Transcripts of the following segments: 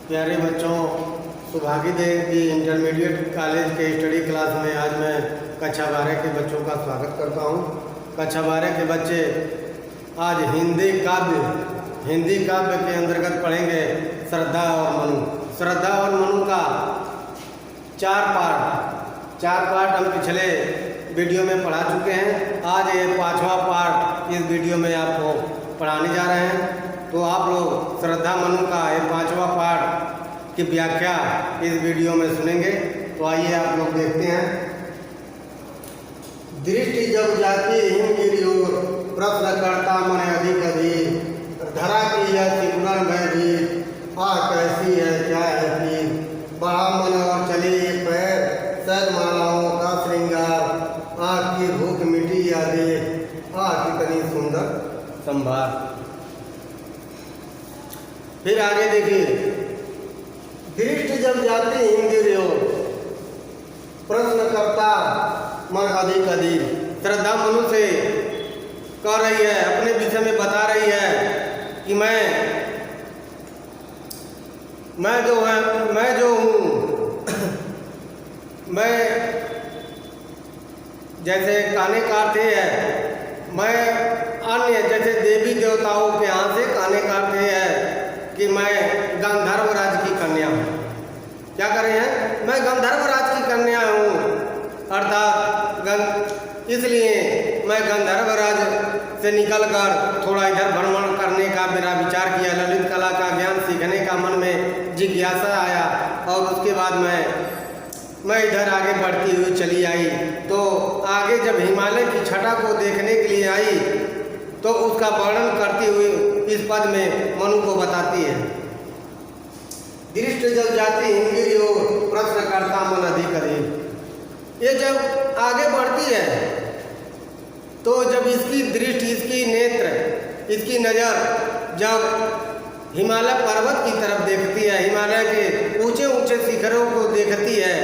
प्यारे बच्चों, सौभाग्यदेव की इंटरमीडिएट कॉलेज के स्टडी क्लास में आज मैं कक्षा 12 के बच्चों का स्वागत करता हूं। कक्षा 12 के बच्चे आज हिंदी काव्य के अंतर्गत पढ़ेंगे श्रद्धा और मनु। श्रद्धा और मनु का चार पार्ट हम पिछले वीडियो में पढ़ा चुके हैं। आज ये 5वां पार्ट इस वीडियो में आपको पढ़ाने जा रहे हैं। तो आप लोग श्रद्धा मनु का ये 5वां पार्ट की व्याख्या इस वीडियो में सुनेंगे। तो आइए आप लोग देखते हैं। दृष्टि जब जाती हिमगिरी ओर, प्रश्न करता मन अधिक अधिक, धरा की यह सिकुड़न में भी, कैसी है क्या है पीर, बढ़ा मन और चली एक पैर, सद मालाओं का श्रृंगार, आँख की भूख मिटी यादे, कितनी सुंदर संभार। फिर आगे देखिए, दृष्टि जब जाती हिमगिरी ओर, प्रश्न करता मन अधिक अधिक। श्रद्धा मनु से कह रही है, अपने विषय में बता रही है कि मैं जो हूँ मैं जैसे काने काटते हैं, मैं अन्य जैसे देवी देवताओं के यहाँ से काने काटते हैं कि मैं गंधर्व राज की कन्या हूँ। क्या कर रहे हैं? मैं गंधर्व राज की कन्या हूँ, अर्थात इसलिए मैं गंधर्व राज से निकलकर थोड़ा इधर भ्रमण करने का मेरा विचार किया। ललित कला का ज्ञान सीखने का मन में जिज्ञासा आया और उसके बाद मैं इधर आगे बढ़ती हुई चली आई। तो आगे जब हिमालय की छटा को देखने के लिए आई तो उसका वर्णन करती हुई इस पद में मनु को बताती है। दृष्टि जब जाती हिमगिरी ओर, प्रश्न करता मन अधिक अधिक। ये जब आगे बढ़ती है तो जब इसकी दृष्टि, इसकी नेत्र, इसकी नज़र जब हिमालय पर्वत की तरफ देखती है, हिमालय के ऊंचे ऊंचे शिखरों को देखती है,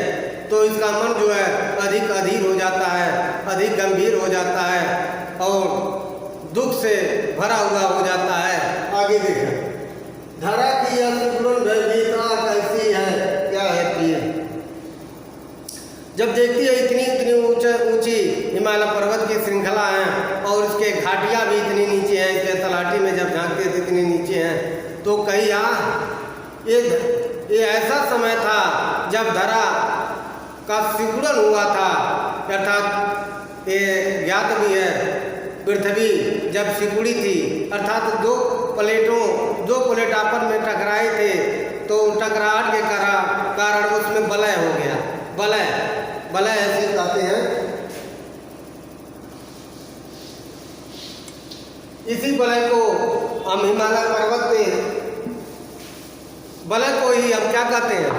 तो इसका मन जो है अधिक अधीर हो जाता है, अधिक गंभीर हो जाता है और दुख से भरा हुआ हो जाता है। आगे देखें, धरा की यह सिकुड़न भयभीत, कैसी है क्या है पीर। जब देखती है इतनी ऊंची हिमालय पर्वत की श्रृंखला है और इसके घाटियाँ भी इतनी नीचे हैं, इसके तलाटी में जब झांकते थे इतनी नीचे हैं, तो कहीं ये ऐसा समय था जब धरा का सिकुड़न हुआ था। अर्थात ये ज्ञात भी है, पृथ्वी जब सिकुड़ी थी, अर्थात दो प्लेट आपस में टकराए थे, तो टकराहट के कारण उसमें वलय हो गया। वलय ऐसे कहते हैं। इसी वलय को हम हिमालय पर्वत पे वलय को ही हम क्या कहते हैं?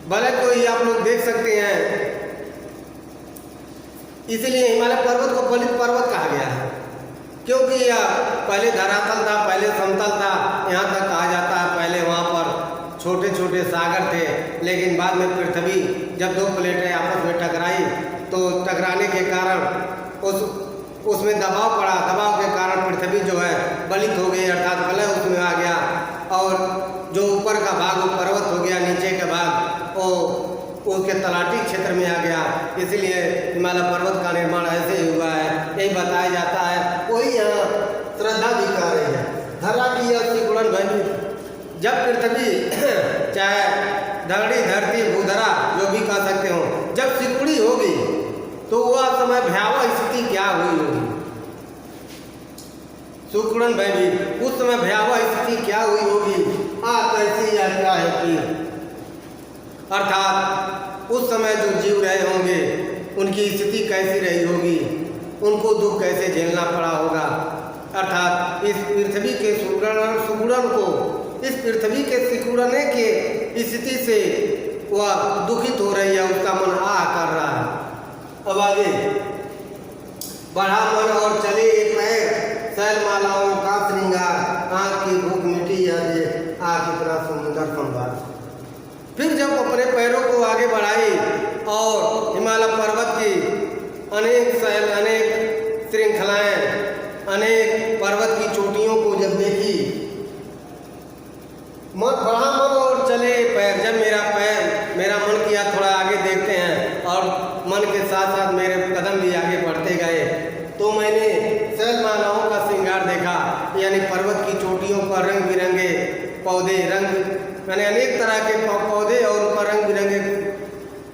वलय को ही आप लोग देख सकते हैं। इसीलिए हिमालय पर्वत को वलित पर्वत कहा गया है, क्योंकि यह पहले धरातल था, पहले समतल था। यहाँ तक कहा जाता है पहले वहाँ पर छोटे छोटे सागर थे, लेकिन बाद में पृथ्वी जब दो प्लेटें आपस में टकराई तो टकराने के कारण उसमें दबाव पड़ा। दबाव के कारण पृथ्वी जो है वलित हो गई, अर्थात वलय उसमें आ गया और जो ऊपर का भाग वो पर्वत हो गया, नीचे का भाग वो उसके तलाटी क्षेत्र में आ गया। इसलिए हिमालय पर्वत का निर्माण ऐसे ही हुआ है, यही बताया जाता है। वही यहाँ श्रद्धा भी कह रही है। धरा की यह सिकुड़न भयभीत, जब पृथ्वी चाहे धरती धरती भूधरा जो भी कह सकते हो, जब सिकुड़ी होगी तो वह समय भयावह स्थिति क्या हुई होगी। सिकुड़न भयभीत, उस समय भयावह स्थिति क्या हुई होगी। कैसी या क्या है पीर, अर्थात उस समय जो जीव रहे होंगे उनकी स्थिति कैसी रही होगी, उनको दुख कैसे झेलना पड़ा होगा। अर्थात इस पृथ्वी के सिकुड़न को, इस पृथ्वी के सिकुड़ने के स्थिति से वह दुखित हो रही है, उसका मन कर रहा है। अब आगे, बढ़ा मन और चले एक पैर, शैल मालाओं का श्रृंगार, आँख की भूख मिटी यादे, कितना सुंदर संभार। फिर जब अपने पैरों को आगे बढ़ाई और हिमालय पर्वत की अनेक श्रृंखलाएं, अनेक पर्वत की चोटियों को जब देखी, मन बढ़ा मन मेरे कदम भी आगे बढ़ते गए तो मैंने शैलमालाओं का श्रृंगार देखा, यानी पर्वत की चोटियों पर रंग बिरंगे पौधे, यानी अनेक तरह के पौधे और ऊपर रंग बिरंगे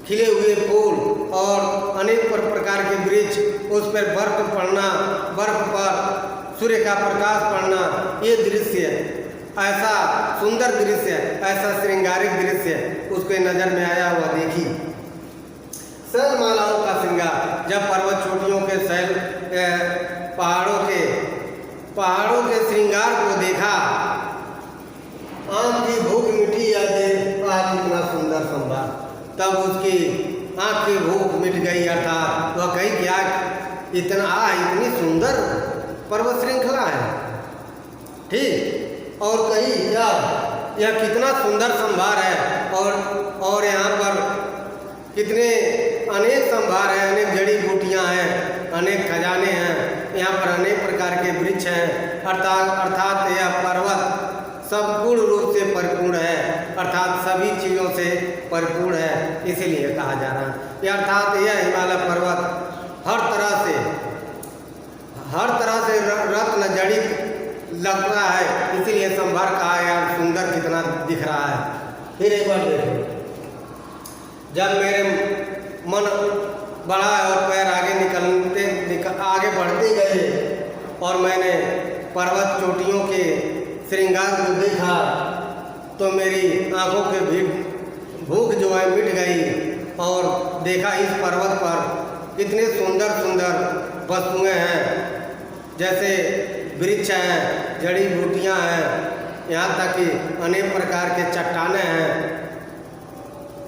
खिले हुए फूल और अनेक प्रकार के वृक्ष, उस पर बर्फ पड़ना, बर्फ पर सूर्य का प्रकाश पड़ना, ये दृश्य ऐसा सुंदर दृश्य, ऐसा श्रृंगारिक दृश्य उसके नज़र में आया हुआ देखी। शैलमालाओं का श्रृंगार, जब पर्वत चोटियों के पहाड़ों के श्रृंगार को देखा, आँख की भूख मिटी यादे कितना सुंदर संभार, तब उसकी आँख की भूख मिट गई। अर्थात वह कही क्या इतनी सुंदर पर्वत श्रृंखला है, ठीक, और कही यह कितना सुंदर संभार है, और यहाँ पर कितने अनेक संभार हैं, अनेक जड़ी बूटियाँ हैं, अनेक खजाने हैं, यहाँ पर अनेक प्रकार के वृक्ष हैं। अर्थात यह पर्वत संपूर्ण रूप से परिपूर्ण है, अर्थात सभी चीज़ों से परिपूर्ण है, इसीलिए कहा जा रहा है। यह अर्थात यह हिमालय पर्वत हर तरह से रत्न जड़ित लग रहा है, इसीलिए संभार कहा यार सुंदर कितना दिख रहा है। फिर एक बार देखो, जब मेरे मन बढ़ा और पैर आगे बढ़ते गए और मैंने पर्वत चोटियों के श्रृंगार को देखा तो मेरी आंखों के भूख जो है मिट गई, और देखा इस पर्वत पर कितने सुंदर सुंदर वस्तुएं हैं, जैसे वृक्ष हैं, जड़ी बूटियां हैं, यहाँ तक कि अनेक प्रकार के चट्टानें हैं,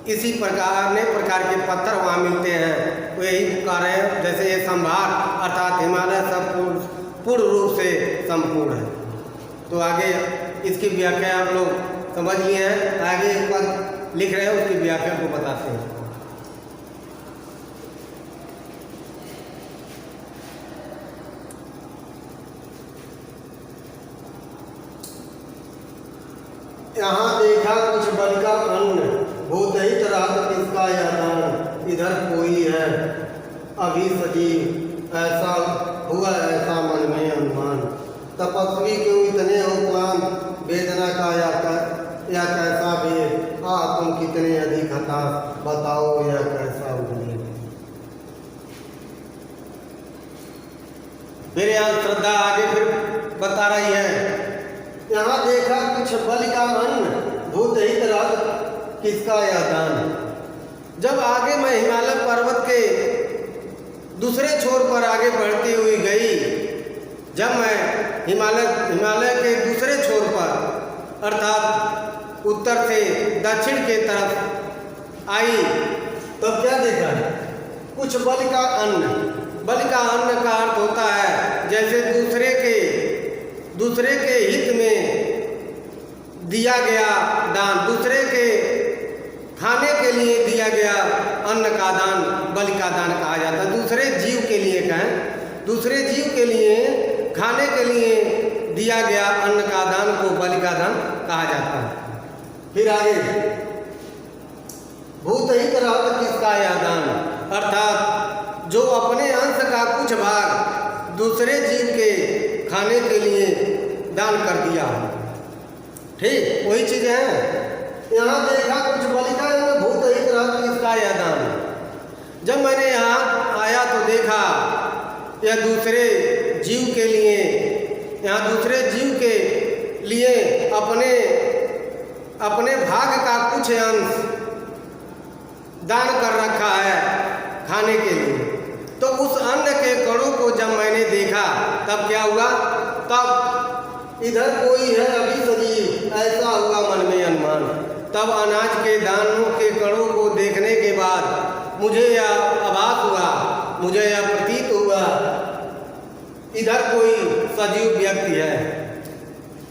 इसी प्रकार अनेक प्रकार के पत्थर वहाँ मिलते हैं। वो यही पुकार है जैसे ये संभार अर्थात हिमालय सब पूर्ण रूप से संपूर्ण है। तो आगे इसकी व्याख्या आप लोग समझ लिए हैं, आगे एक बार लिख रहे हैं उसकी व्याख्या को बताते हैं। यहाँ देखा कुछ बल का अन्न, भूत ही तरह किसका यह दान, इधर कोई है अभी सजीव, ऐसा हुआ ऐसा मन में अनुमान, तपस्वी क्यों इतने हो क्लांत, वेदना का या कैसा भेद, तुम कितने अधिक हताश, बताओ यह कैसा उद्वेग। फिर यहाँ श्रद्धा आगे फिर बता रही है, यहाँ देखा कुछ बल का अन्न, भूत ही तरह किसका यह दान। जब आगे मैं हिमालय पर्वत के दूसरे छोर पर आगे बढ़ती हुई गई, जब मैं हिमालय के दूसरे छोर पर अर्थात उत्तर से दक्षिण के तरफ आई, तब क्या देखा, कुछ बल का अन्न। बल का अन्न का अर्थ होता है जैसे दूसरे के हित में दिया गया दान, दूसरे के खाने के लिए दिया गया अन्न का दान बलि का दान कहा जाता है। दूसरे जीव के लिए कहें, दूसरे जीव के लिए खाने के लिए दिया गया अन्न का दान को बलि का दान कहा जाता है। फिर आगे भूत ही तरह किसका यह दान, अर्थात जो अपने अंश का कुछ भाग दूसरे जीव के खाने के लिए दान कर दिया, ठीक वही चीज़ है। यहाँ देखा कुछ बलि का भूत ही तरह किसका यह दान। जब मैंने यहाँ आया तो देखा यह दूसरे जीव के लिए, यहाँ दूसरे जीव के लिए अपने भाग का कुछ अंश दान कर रखा है खाने के लिए। तो उस अन्न के कणों को जब मैंने देखा तब क्या हुआ, तब इधर कोई है अभी सजीव, ऐसा हुआ मन में अनुमान। तब अनाज के दानों के कणों को देखने के बाद मुझे यह आभास हुआ, मुझे यह प्रतीत हुआ इधर कोई सजीव व्यक्ति है,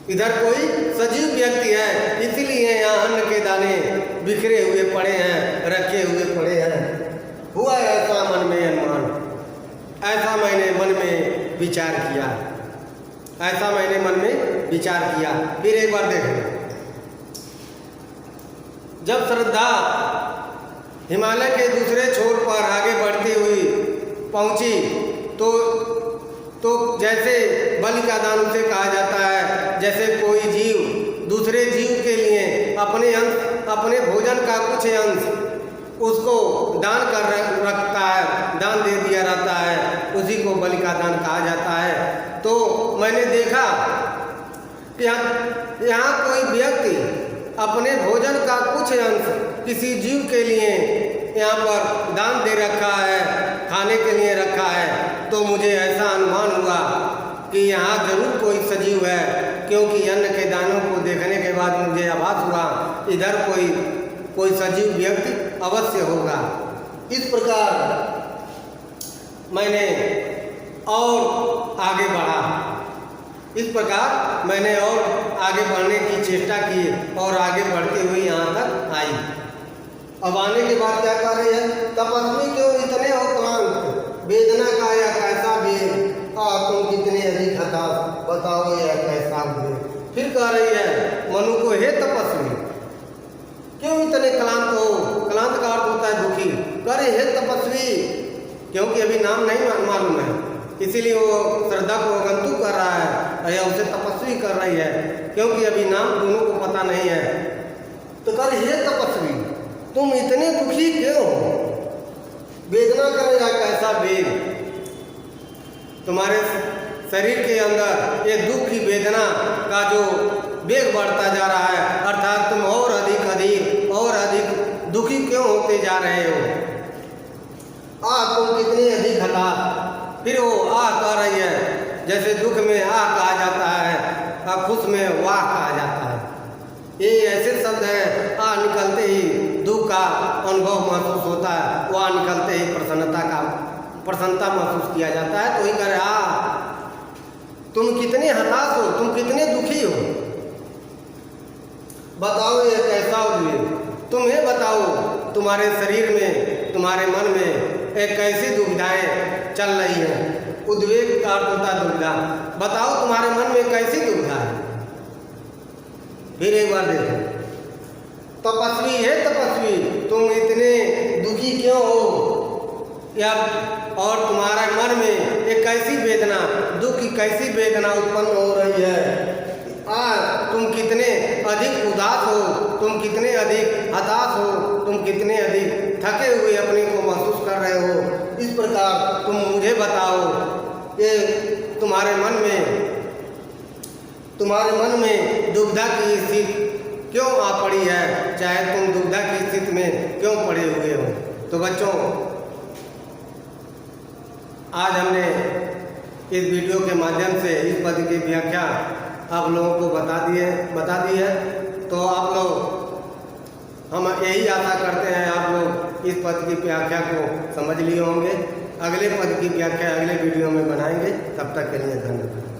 इधर कोई सजीव व्यक्ति है, इसलिए यहाँ अन्न के दाने बिखरे हुए पड़े हैं, रखे हुए पड़े हैं। हुआ ऐसा मन में अनुमान, ऐसा मैंने मन में विचार किया, ऐसा मैंने मन में विचार किया। फिर एक बार देखें, जब श्रद्धा हिमालय के दूसरे छोर पर आगे बढ़ती हुई पहुंची तो जैसे बलि का दान उसे कहा जाता है, जैसे कोई जीव दूसरे जीव के लिए अपने भोजन का कुछ अंश उसको दान कर रखता है, दान दे दिया रहता है, उसी को बलि का दान कहा जाता है। तो मैंने देखा कि यहाँ कोई व्यक्ति अपने भोजन का कुछ अंश किसी जीव के लिए यहाँ पर दान दे रखा है, खाने के लिए रखा है। तो मुझे ऐसा अनुमान हुआ कि यहाँ जरूर कोई सजीव है, क्योंकि अन्न के दानों को देखने के बाद मुझे आभास हुआ इधर कोई सजीव व्यक्ति अवश्य होगा। इस प्रकार मैंने और आगे बढ़ा, इस प्रकार मैंने और आगे बढ़ने की चेष्टा की और आगे बढ़ते हुए यहाँ तक आई। अब आने के बाद क्या कह रही है, तपस्वी क्यों इतने हो क्लांत, वेदना का या कैसा वेद, तुम कितने अधिक हताश, बताओ यह कैसा वेद। फिर कह रही है मनु को, हे तपस्वी क्यों इतने क्लांत हो। क्लांत का अर्थ होता है दुखी। कह रहे हे तपस्वी, क्योंकि अभी नाम नहीं मालूम है, इसीलिए वो श्रद्धा को अगंतुक कर रहा है या उसे तपस्वी कर रही है, क्योंकि अभी नाम दोनों को पता नहीं है। तो कह रहे हे तपस्वी तुम इतने दुखी क्यों हो, वेदना करेगा कैसा वेद। तुम्हारे शरीर के अंदर ये दुख की वेदना का जो वेग बढ़ता जा रहा है, अर्थात तुम और अधिक दुखी क्यों होते जा रहे हो। तुम कितने अधिक हताश। फिर वो कह रही है, जैसे दुख में कहा जाता है, खुश में वाह कहा जाता है। ये ऐसे शब्द हैं, निकलते ही दुख का अनुभव महसूस होता है, वाह निकलते ही प्रसन्नता महसूस किया जाता है। तो ही कह रहे तुम कितने हताश हो, तुम कितने दुखी हो, बताओ ये कैसा उद्वेग। तुम्हें बताओ तुम्हारे शरीर में, तुम्हारे मन में एक कैसी दुविधाएं चल रही हैं। उद्वेग का अर्थ होता है दुविधा। बताओ तुम्हारे मन में कैसी दुविधा है। फिर एक बार देखो, तपस्वी है तपस्वी तुम इतने दुखी क्यों हो, या और तुम्हारे मन में एक कैसी वेदना, दुख की कैसी वेदना उत्पन्न हो रही है। तुम कितने अधिक उदास हो, तुम कितने अधिक हताश हो, तुम कितने अधिक थके हुए अपने को महसूस कर रहे हो। इस प्रकार तुम मुझे बताओ ये तुम्हारे मन में दुविधा की स्थिति क्यों आ पड़ी है, चाहे तुम दुविधा की स्थिति में क्यों पड़े हुए हो। तो बच्चों, आज हमने इस वीडियो के माध्यम से इस पद की व्याख्या आप लोगों को बता दी है। तो आप लोग, हम यही आशा करते हैं आप लोग इस पद की व्याख्या को समझ लिए होंगे। अगले पद की व्याख्या अगले वीडियो में बनाएंगे। तब तक के लिए धन्यवाद।